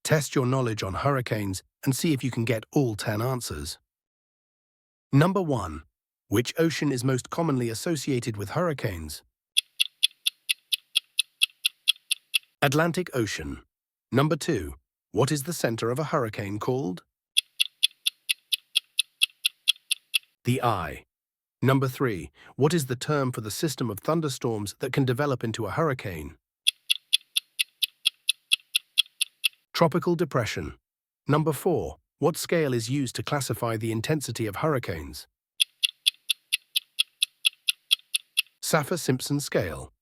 Test your knowledge on hurricanes and see if you can get all 10 answers. Number 1. Which ocean is most commonly associated with hurricanes? Atlantic Ocean. Number 2. What is the center of a hurricane called? The eye. Number 3. What is the term for the system of thunderstorms that can develop into a hurricane? Tropical depression. Number 4. What scale is used to classify the intensity of hurricanes? Saffir-Simpson scale.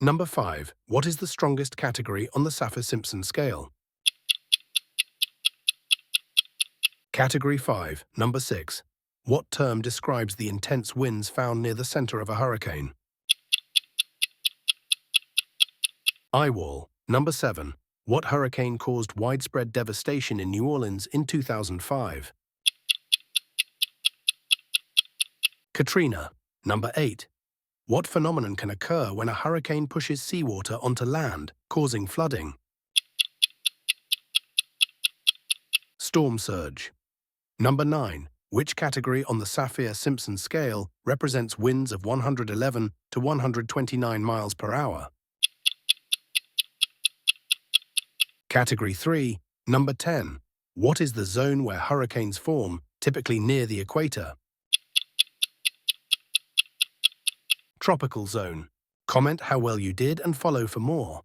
Number 5. What is the strongest category on the Saffir-Simpson scale? Category 5. Number 6. What term describes the intense winds found near the center of a hurricane? Eye wall. Number 7. What hurricane caused widespread devastation in New Orleans in 2005? Katrina. Number 8. What phenomenon can occur when a hurricane pushes seawater onto land, causing flooding? Storm surge. Number 9. Which category on the Saffir-Simpson scale represents winds of 111 to 129 miles per hour? Category 3. Number 10. What is the zone where hurricanes form, typically near the equator? Tropical zone. Comment how well you did and follow for more.